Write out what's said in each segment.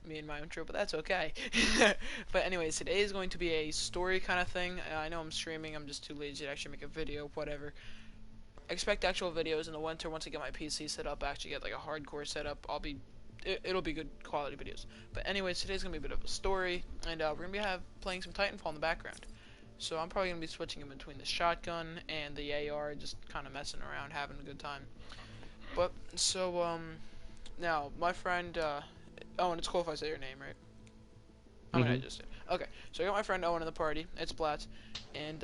me in my intro, but that's okay. But anyways, today is going to be a story kind of thing. I know I'm streaming. I'm just too lazy to actually make a video. Whatever. Expect actual videos in the winter once I get my PC set up. Actually get like a hardcore setup. It'll be good quality videos. But anyways, today's gonna be a bit of a story, and we're gonna be playing some Titanfall in the background. So I'm probably gonna be switching in between the shotgun and the AR, just kind of messing around, having a good time. But so now my friend Owen, it's cool if I say your name, right? I mean, I just did. Okay, so I got my friend Owen in the party. It's Blatz, and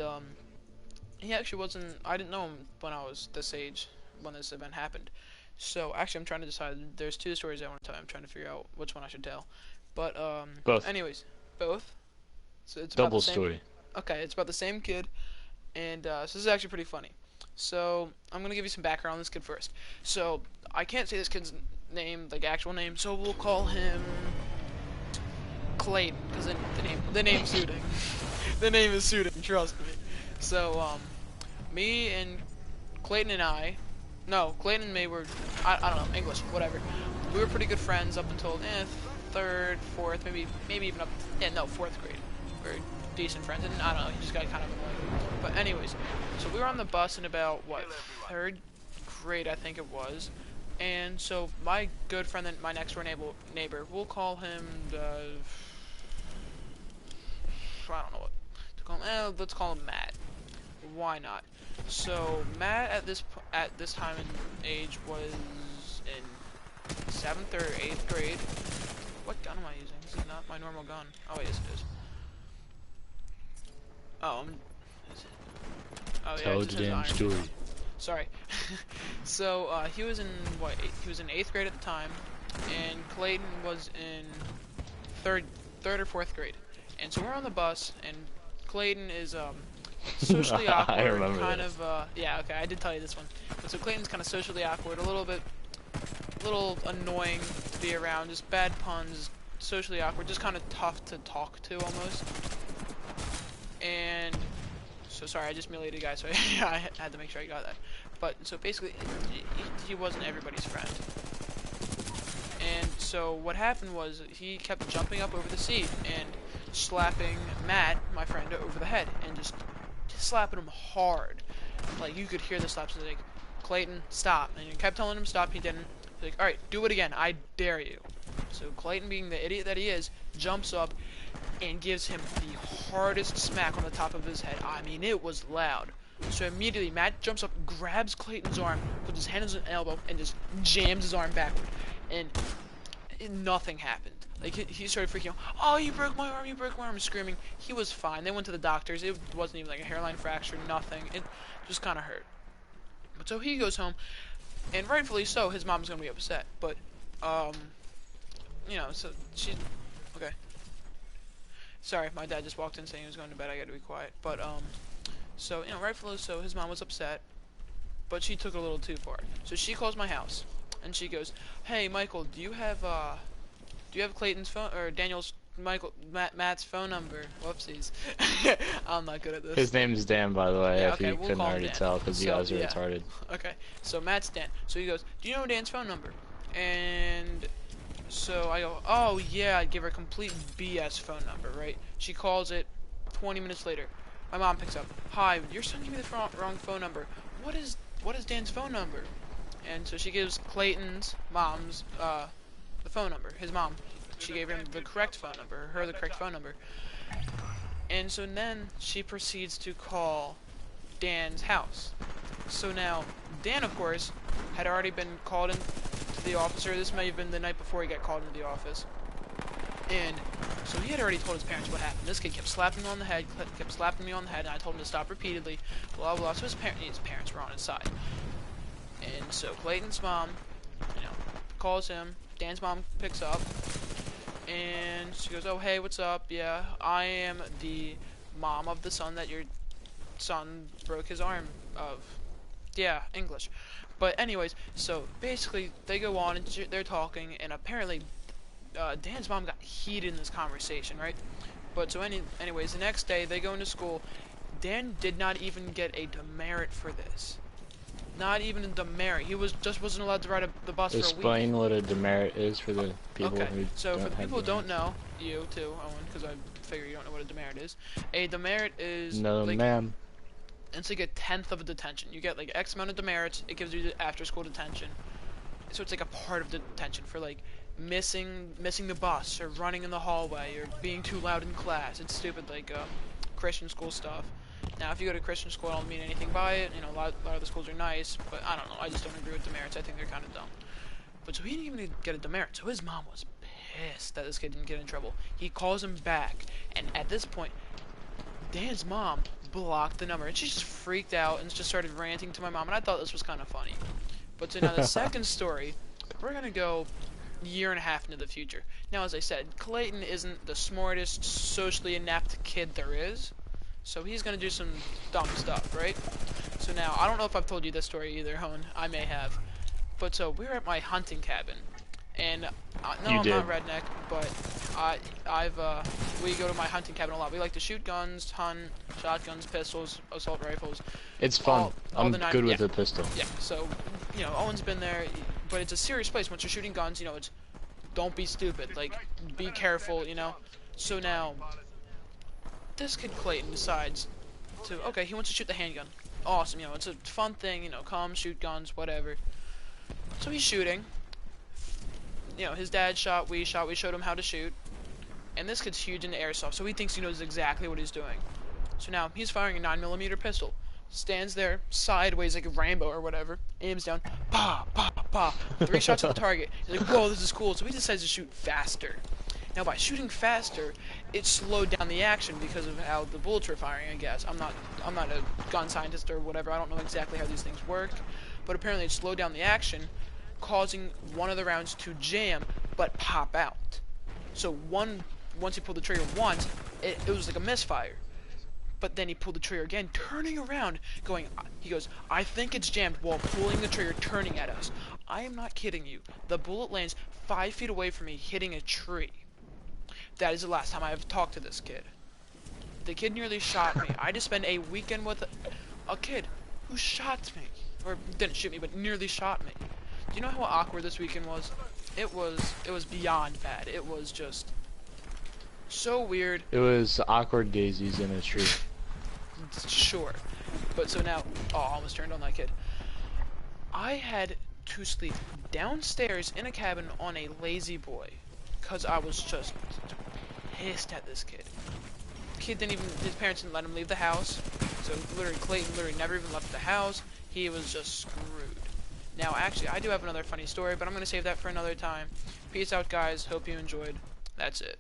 he actually wasn't. I didn't know him when I was this age when this event happened. So actually, I'm trying to decide. There's two stories I want to tell. I'm trying to figure out which one I should tell. But Both. anyways, both. So it's about Double the same. story. Okay, it's about the same kid, and so this is actually pretty funny. So I'm gonna give you some background on this kid first. So I can't say this kid's name, like actual name, so we'll call him Clayton, because the name's suiting. The name is suiting, trust me. So me and Clayton and Clayton and me were, I don't know, English, whatever. We were pretty good friends up until third, fourth, maybe even up, fourth grade. We were decent friends, and I don't know, he just got kind of annoying. But anyways, so we were on the bus in about, third grade, I think it was. And so my good friend, my next door neighbor, we'll call him, I don't know what to call him. Let's call him Matt. Why not? So Matt at this time and age was in 7th or 8th grade. What gun am I using? This is not my normal gun. Oh yes it is. Oh, Tell the damn story. Sorry. So he was in he was in 8th grade at the time, and Clayton was in third or 4th grade. And so we're on the bus, and Clayton is socially awkward, I remember kind this. of yeah, okay, I did tell you this one. But so Clayton's kind of socially awkward, a little annoying to be around, just bad puns, socially awkward, just kind of tough to talk to almost. And so sorry, I just mutilated a guy, so I had to make sure I got that. But so basically, he wasn't everybody's friend. And so what happened was he kept jumping up over the seat and slapping Matt, my friend, over the head, and just slapping him hard. Like you could hear the slaps. He's like, Clayton, stop. And he kept telling him stop. He didn't. He's like, all right, do it again. I dare you. So Clayton, being the idiot that he is, jumps up and gives him the hardest smack on the top of his head. I mean, it was loud. So immediately, Matt jumps up, grabs Clayton's arm, puts his hand on his elbow, and just jams his arm backward. And nothing happened. Like, he started freaking out. Oh, you broke my arm, screaming. He was fine. They went to the doctors. It wasn't even like a hairline fracture, nothing. It just kind of hurt. But so he goes home, and rightfully so, his mom's gonna be upset. But, you know, so okay. Sorry, my dad just walked in saying he was going to bed. I gotta be quiet. But, so, you know, rightfully so, his mom was upset, but she took it a little too far. So she calls my house, and she goes, hey, Michael, do you have Clayton's phone, or Matt's phone number? Whoopsies. I'm not good at this. His name's Dan, by the way, Yeah, if okay, you we'll couldn't call him already Dan. tell, because you guys are yeah. retarded. Okay, so Matt's Dan. So he goes, do you know Dan's phone number? And so I go, oh yeah, I'd give her a complete BS phone number, right? She calls it 20 minutes later. My mom picks up, hi, your son gave me the wrong phone number. What is Dan's phone number? And so she gives Clayton's mom's the phone number. His mom, she gave him the correct phone number, the correct phone number. And so then she proceeds to call Dan's house. So now Dan, of course, had already been called in to the officer. This may have been the night before he got called into the office. And so he had already told his parents what happened. This kid kept slapping me on the head, and I told him to stop repeatedly, blah, blah. So his parents were on his side. And so Clayton's mom, you know, calls him. Dan's mom picks up, and she goes, oh, hey, what's up? Yeah, I am the mom of the son that your son broke his arm of. Yeah, English. But anyways, so basically they go on and they're talking, and apparently Dan's mom got heated in this conversation, right? But so anyways, the next day they go into school. Dan did not even get a demerit for this. Not even a demerit. He wasn't allowed to ride the bus for a week. Explain what a demerit is for the people Okay, who so don't for the have people who don't demerits. know, you too, Owen, because I figure you don't know what a demerit is. A demerit is No, like ma'am. it's like a tenth of a detention. You get like X amount of demerits. It gives you the after-school detention. So it's like a part of the detention for like missing the bus or running in the hallway or being too loud in class. It's stupid, like Christian school stuff. Now, if you go to Christian school, I don't mean anything by it. You know, a lot of the schools are nice, but I don't know. I just don't agree with demerits. I think they're kind of dumb. But so he didn't even get a demerit. So his mom was pissed that this kid didn't get in trouble. He calls him back, and at this point, Dan's mom blocked the number, and she just freaked out and just started ranting to my mom. And I thought this was kind of funny. But so now the second story, we're gonna go a year and a half into the future. Now, as I said, Clayton isn't the smartest, socially inept kid there is. So he's gonna do some dumb stuff, right? So now, I don't know if I've told you this story either, Hone. I may have. But so, we were at my hunting cabin. And, no, I'm not redneck, but we go to my hunting cabin a lot. We like to shoot guns, hunt, shotguns, pistols, assault rifles. It's fun. all I'm the good with a pistol. Yeah, so, you know, Owen's been there, but it's a serious place. Once you're shooting guns, you know, it's, don't be stupid. Like, be careful, you know? So now, this kid Clayton decides to, okay, he wants to shoot the handgun. Awesome, you know, it's a fun thing, you know, come, shoot guns, whatever. So he's shooting. You know, his dad shot, we showed him how to shoot. And this kid's huge into airsoft, so he thinks he knows exactly what he's doing. So now, he's firing a 9mm pistol. Stands there, sideways like a Rambo or whatever, aims down, pa, pa, pa, 3 shots at the target. He's like, whoa, this is cool, so he decides to shoot faster. Now, by shooting faster, it slowed down the action because of how the bullets were firing, I guess. I'm not a gun scientist or whatever. I don't know exactly how these things work. But apparently it slowed down the action, causing one of the rounds to jam, but pop out. So once he pulled the trigger once, it was like a misfire. But then he pulled the trigger again, turning around, he goes, I think it's jammed, while pulling the trigger, turning at us. I am not kidding you. The bullet lands 5 feet away from me, hitting a tree. That is the last time I have talked to this kid. The kid nearly shot me. I just spent a weekend with a kid who shot me. Or didn't shoot me, but nearly shot me. Do you know how awkward this weekend was? It was beyond bad. It was just so weird. It was awkward daisies in a tree. Sure. But so now, oh, I almost turned on that kid. I had to sleep downstairs in a cabin on a lazy boy. Because I was just pissed at this kid. Kid didn't even, his parents didn't let him leave the house. So literally, Clayton literally never even left the house. He was just screwed. Now, actually, I do have another funny story, but I'm going to save that for another time. Peace out, guys. Hope you enjoyed. That's it.